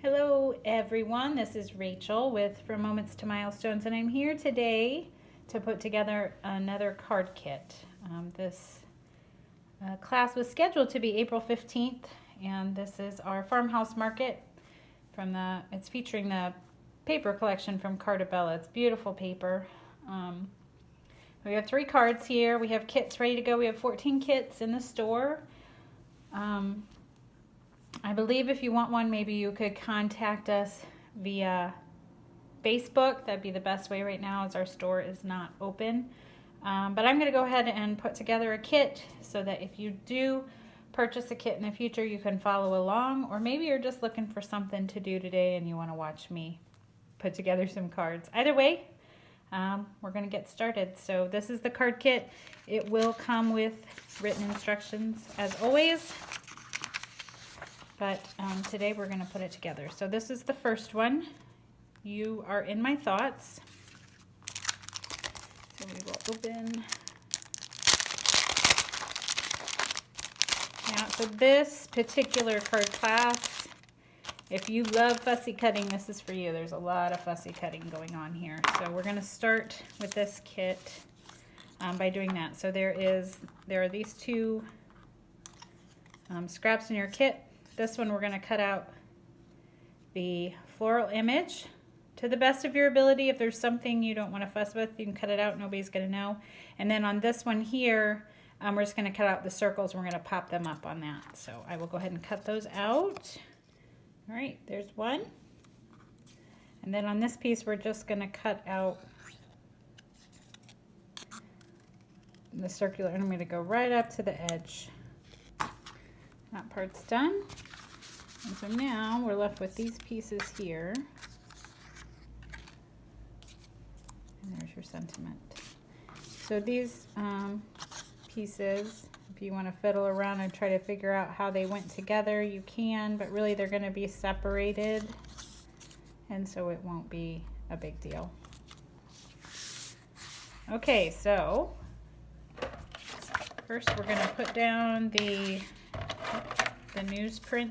Hello everyone, this is Rachel with From Moments to Milestones, and I'm here today to put together another card kit. This class was scheduled to be April 15th, and this is our farmhouse market it's featuring the paper collection from Carta Bella. It's beautiful paper. We have 3 cards here. We have kits ready to go. We have 14 kits in the store. I believe if you want one, maybe you could contact us via Facebook. That'd be the best way right now as our store is not open. But I'm going to go ahead and put together a kit so that if you do purchase a kit in the future, you can follow along. Or maybe you're just looking for something to do today and you want to watch me put together some cards. Either way, we're going to get started. So this is the card kit. It will come with written instructions as always. But today we're going to put it together. So this is the first one. You are in my thoughts. So we will open. Now, so this particular card class, if you love fussy cutting, this is for you. There's a lot of fussy cutting going on here. So we're going to start with this kit by doing that. So there are these 2 scraps in your kit. This one we're going to cut out the floral image to the best of your ability. If there's something you don't want to fuss with, you can cut it out. Nobody's going to know. And then on this one here, we're just going to cut out the circles. We're going to pop them up on that. So I will go ahead and cut those out. All right, there's one. And then on this piece, we're just going to cut out the circular. And I'm going to go right up to the edge. That part's done. And so now we're left with these pieces here. And there's your sentiment. So these pieces, if you want to fiddle around and try to figure out how they went together, you can, but really they're going to be separated, and so it won't be a big deal. Okay, so first we're going to put down the newsprint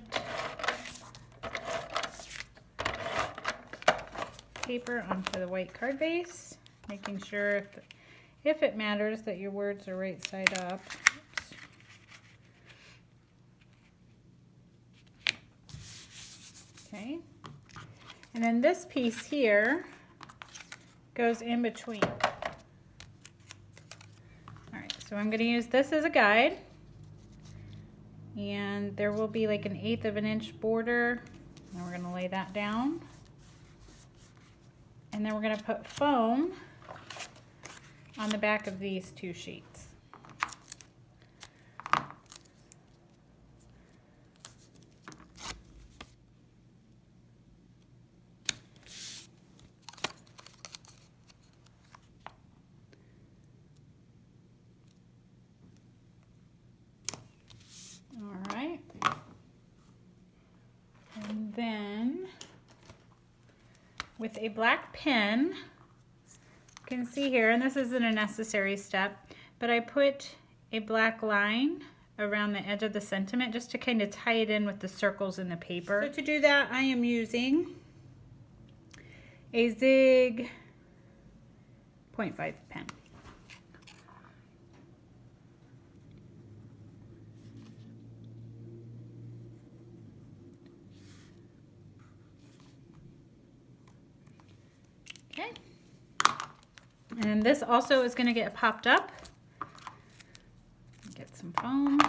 paper onto the white card base, making sure if it matters that your words are right side up. Okay, and then this piece here goes in between. All right, so I'm going to use this as a guide. And there will be like an 1/8 of an inch border. And we're going to lay that down. And then we're going to put foam on the back of these 2 sheets. All right. And then with a black pen, you can see here, and this isn't a necessary step, but I put a black line around the edge of the sentiment just to kind of tie it in with the circles in the paper. So to do that, I am using a Zig 0.5 pen. Okay, and this also is going to get popped up. Get some foam.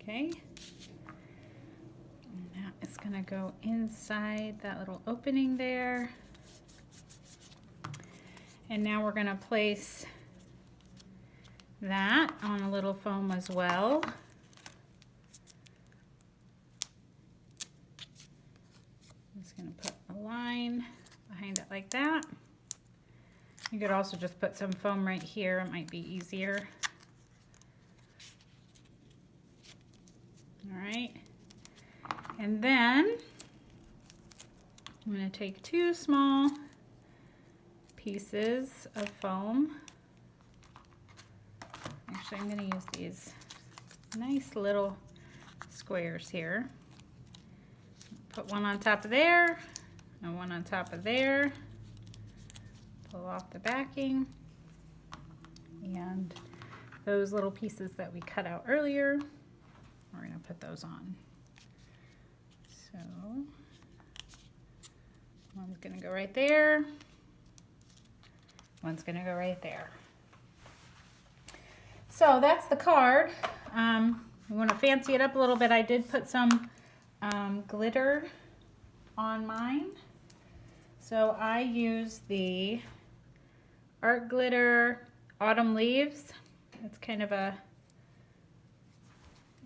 Okay, and that is going to go inside that little opening there. And now we're going to place that on a little foam as well. Going to put a line behind it like that. You could also just put some foam right here. It might be easier. All right. And then I'm going to take 2 small pieces of foam Actually, I'm going to use these nice little squares here. Put one on top of there and one on top of there. Pull off the backing. And those little pieces that we cut out earlier, we're going to put those on. So one's going to go right there. One's going to go right there. So that's the card. We want to fancy it up a little bit. I did put some glitter on mine. So I use the Art Glitter Autumn Leaves. It's kind of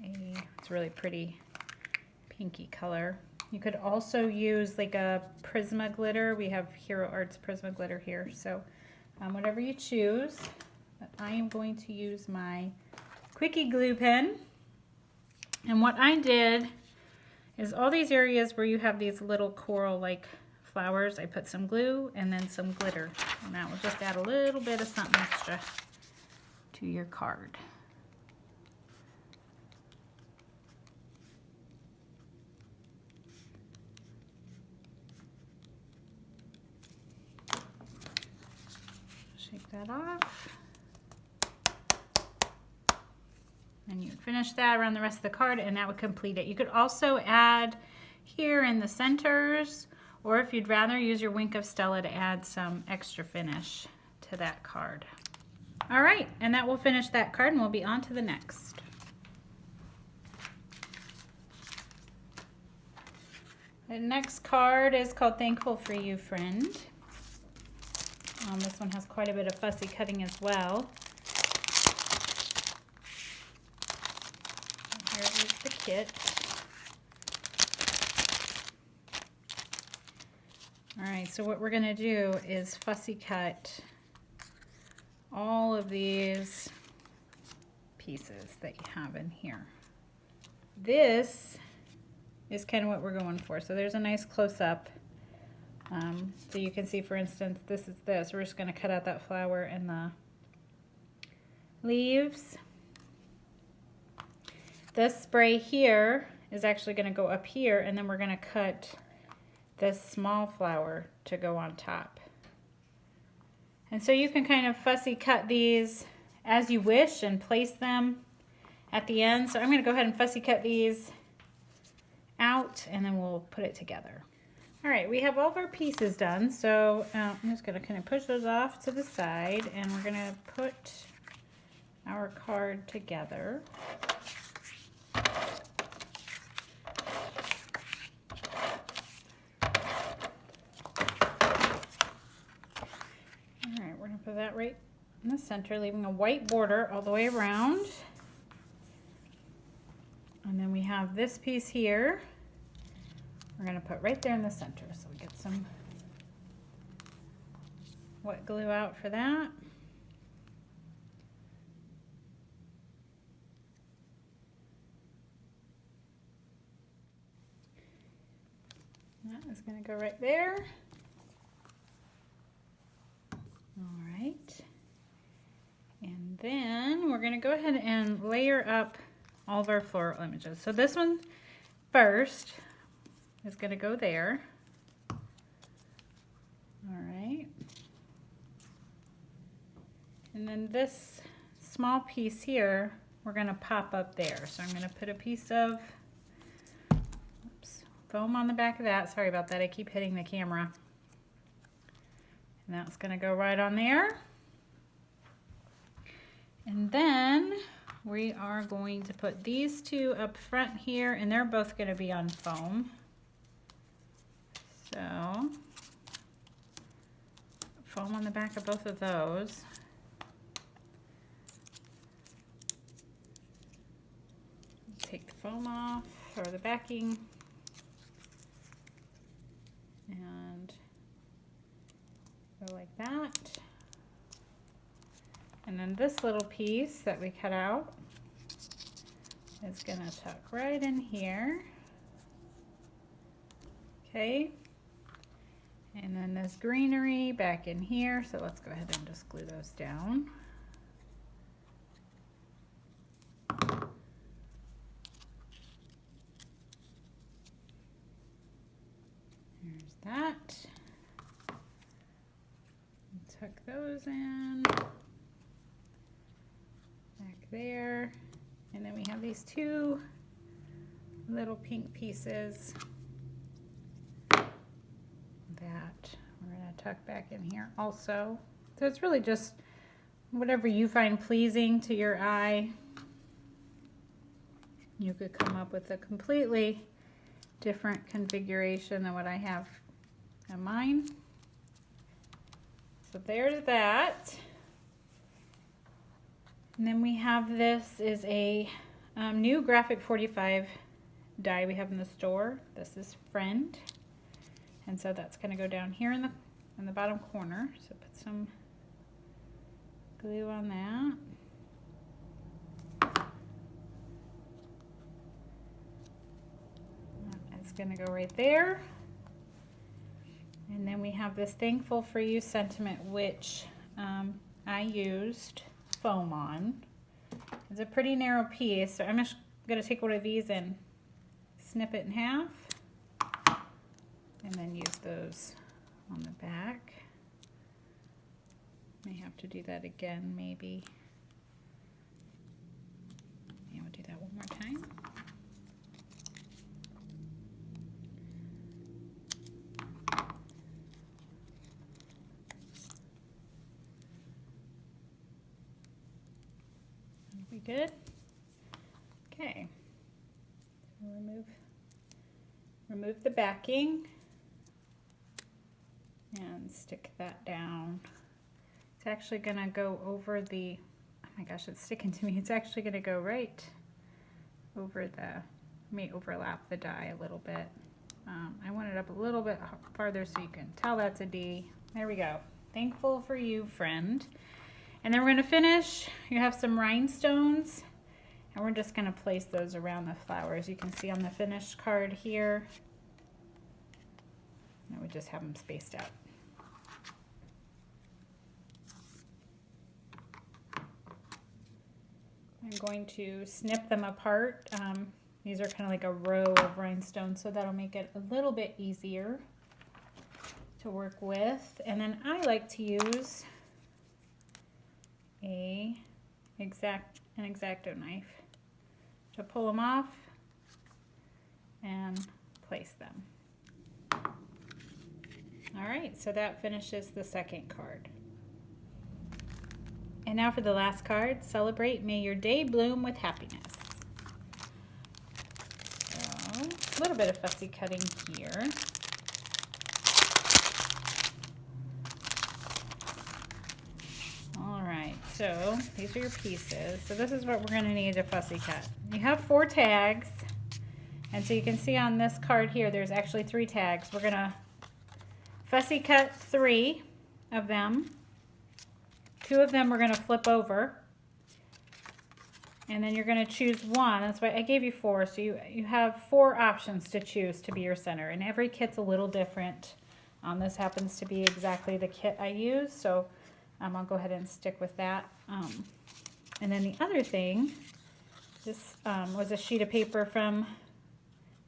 it's really pretty pinky color. You could also use like a Prisma glitter. We have Hero Arts Prisma glitter here. So whatever you choose. But I am going to use my Quickie glue pen. And what I did is all these areas where you have these little coral-like flowers, I put some glue and then some glitter. And that will just add a little bit of something extra to your card. Shake that off. And you finish that around the rest of the card and that would complete it. You could also add here in the centers, or if you'd rather, use your Wink of Stella to add some extra finish to that card. All right, and that will finish that card and we'll be on to the next. The next card is called Thankful for You, Friend. This one has quite a bit of fussy cutting as well. Here is the kit. All right, so what we're gonna do is fussy cut all of these pieces that you have in here. This is kind of what we're going for. So there's a nice close-up. So you can see, for instance, this is this. We're just gonna cut out that flower and the leaves. This spray here is actually gonna go up here, and then we're gonna cut this small flower to go on top. And so you can kind of fussy cut these as you wish and place them at the end. So I'm going to go ahead and fussy cut these out and then we'll put it together. All right, we have all of our pieces done. So I'm just going to kind of push those off to the side and we're going to put our card together. Put that right in the center, leaving a white border all the way around. And then we have this piece here. We're going to put right there in the center. So we get some wet glue out for that. That is going to go right there. All right, and then we're going to go ahead and layer up all of our floral images. So this one first is going to go there. All right, and then this small piece here, we're going to pop up there. So I'm going to put a piece of foam on the back of that. Sorry about that, I keep hitting the camera. And that's going to go right on there. And then we are going to put these two up front here, and they're both going to be on foam. So, foam on the back of both of those. Take the foam off, or the backing. And go like that. And then this little piece that we cut out is going to tuck right in here. Okay. And then this greenery back in here. So let's go ahead and just glue those down. that. Tuck those in. Back there. And then we have these two little pink pieces that we're going to tuck back in here also. So it's really just whatever you find pleasing to your eye. You could come up with a completely different configuration than what I have in mine. So there's that. And then we have this is a new graphic 45 die we have in the store. This is Friend. And so that's going to go down here in the bottom corner. So put some glue on that. It's going to go right there. And then we have this Thankful for You sentiment, which I used foam on. It's a pretty narrow piece, so I'm just going to take one of these and snip it in half. And then use those on the back. May have to do that again, maybe. Yeah, we'll do that one more time. That'll be good. Okay. So remove the backing. And stick that down. It's actually going to go over the, oh my gosh, it's sticking to me. It's actually going to go right over may overlap the die a little bit. I want it up a little bit farther so you can tell that's a D. There we go. Thankful for You, Friend. And then we're going to finish. You have some rhinestones, and we're just going to place those around the flowers. You can see on the finished card here. And we just have them spaced out. I'm going to snip them apart. These are kind of like a row of rhinestones, so that'll make it a little bit easier to work with. And then I like to use an X-Acto knife to pull them off and place them. All right, so that finishes the second card. And now for the last card, Celebrate, May Your Day Bloom with Happiness. So, a little bit of fussy cutting here. All right, so these are your pieces. So this is what we're gonna need to fussy cut. You have 4 tags, and so you can see on this card here, there's actually 3 tags. We're gonna fussy cut 3 of them. 2 of them we're going to flip over, and then you're going to choose one. That's why I gave you 4, so you have 4 options to choose to be your center, and every kit's a little different. This happens to be exactly the kit I use, so I'll go ahead and stick with that. And then the other thing, this was a sheet of paper from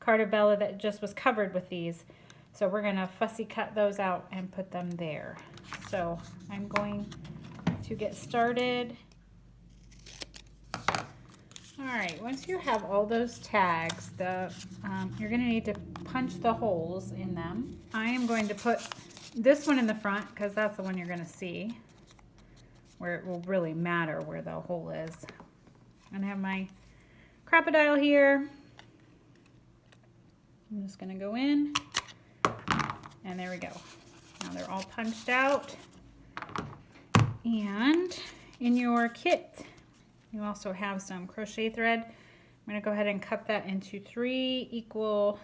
Carta Bella that just was covered with these. So we're going to fussy cut those out and put them there. So I'm going to get started. All right, once you have all those tags, you're going to need to punch the holes in them. I am going to put this one in the front because that's the one you're going to see, where it will really matter where the hole is. I'm going to have my crocodile here. I'm just going to go in, and there we go. Now they're all punched out. And in your kit, you also have some crochet thread. I'm going to go ahead and cut that into 3 equal.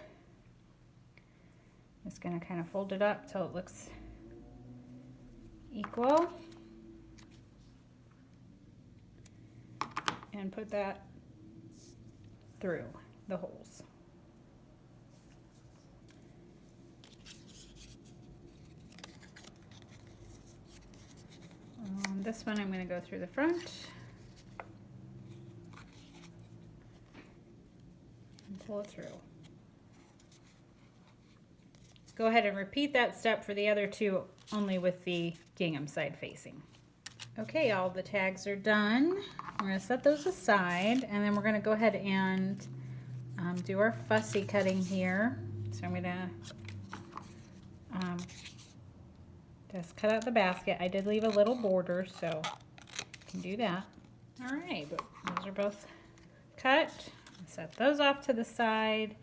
Just going to kind of fold it up till it looks equal. And put that through the holes. This one I'm going to go through the front and pull it through. go ahead and repeat that step for the other two, only with the gingham side facing. Okay, all the tags are done. We're going to set those aside, and then we're going to go ahead and do our fussy cutting here. So I'm going to just cut out the basket. I did leave a little border, so you can do that. All right, but those are both cut. Set those off to the side.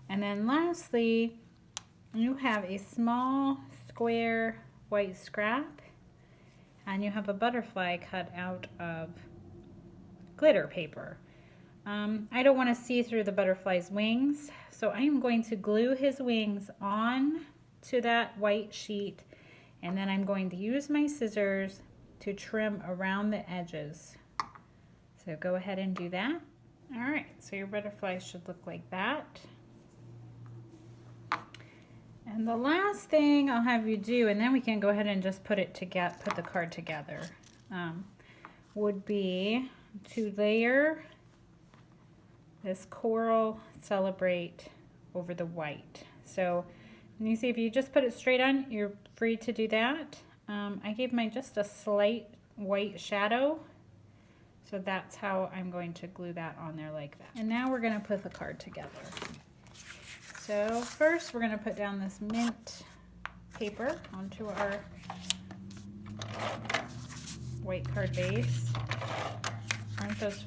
And then lastly, you have a small square white scrap, and you have a butterfly cut out of glitter paper. I don't want to see through the butterfly's wings, so I am going to glue his wings on to that white sheet, and then I'm going to use my scissors to trim around the edges. So go ahead and do that. All right, so your butterfly should look like that. And the last thing I'll have you do, and then we can go ahead and just put the card together, would be to layer this coral celebrate over the white. So you see, if you just put it straight on, you're free to do that. I gave mine just a slight white shadow, so that's how I'm going to glue that on there like that. And now we're going to put the card together. So first we're going to put down this mint paper onto our white card base. Aren't those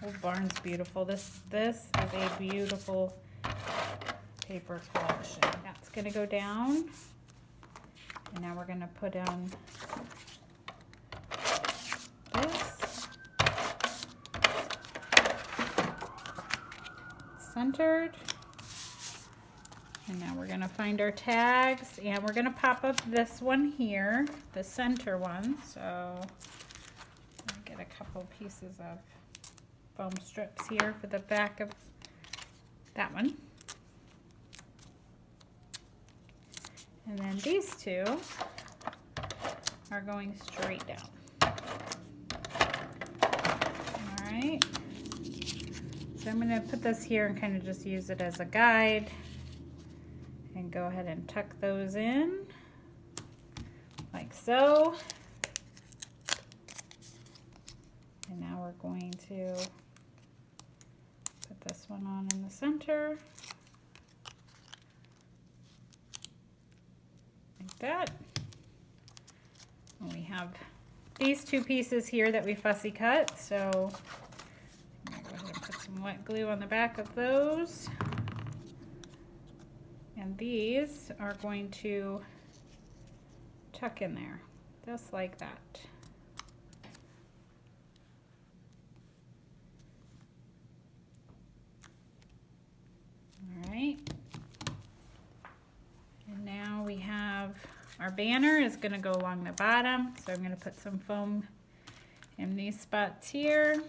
old barns beautiful? This is a beautiful paper collection. That's going to go down. And now we're going to put on this. Centered. And now we're going to find our tags, and we're going to pop up this one here, the center one. So I'll get a couple pieces of foam strips here for the back of that one. And then these two are going straight down. All right. So I'm going to put this here and kind of just use it as a guide. And go ahead and tuck those in like so. And now we're going to put this one on in the center like that. And we have these two pieces here that we fussy cut, so I'm going to go ahead and put some wet glue on the back of those. And these are going to tuck in there, just like that. All right. And now we have our banner is going to go along the bottom. So I'm going to put some foam in these spots here.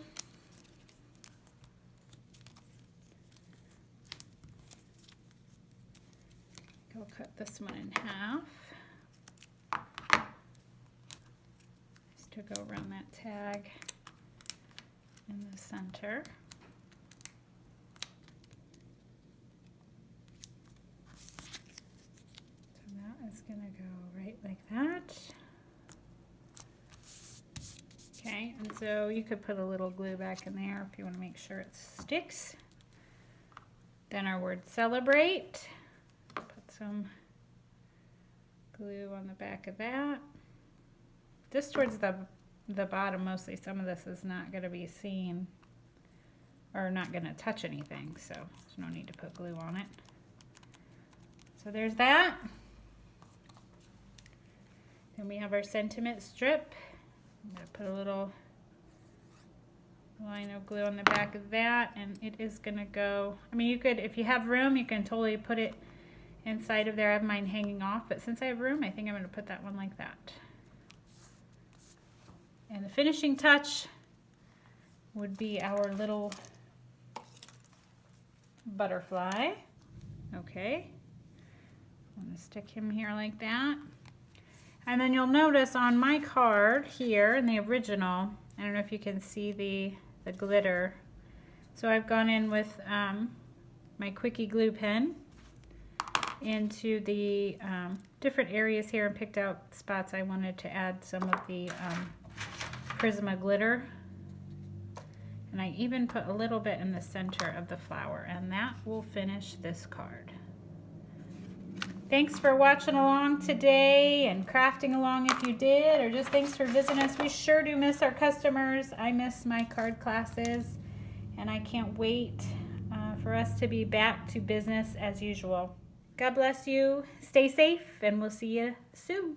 I'll cut this one in half, just to go around that tag in the center. So that is going to go right like that. Okay, and so you could put a little glue back in there if you want to make sure it sticks. Then our word celebrate. Some glue on the back of that. Just towards the bottom mostly. Some of this is not going to be seen or not going to touch anything, so there's no need to put glue on it. So there's that. Then we have our sentiment strip. I'm going to put a little line of glue on the back of that, and it is going to go, I mean, you could, if you have room, you can totally put it inside of there. I have mine hanging off, but since I have room, I think I'm going to put that one like that. And the finishing touch would be our little butterfly. Okay, I'm going to stick him here like that. And then you'll notice on my card here in the original, I don't know if you can see the glitter. So I've gone in with my quickie glue pen. into the different areas here and picked out spots I wanted to add some of the Prisma glitter. And I even put a little bit in the center of the flower, and that will finish this card. Thanks for watching along today and crafting along if you did, or just thanks for visiting us. We sure do miss our customers. I miss my card classes, and I can't wait for us to be back to business as usual. God bless you. Stay safe, and we'll see you soon.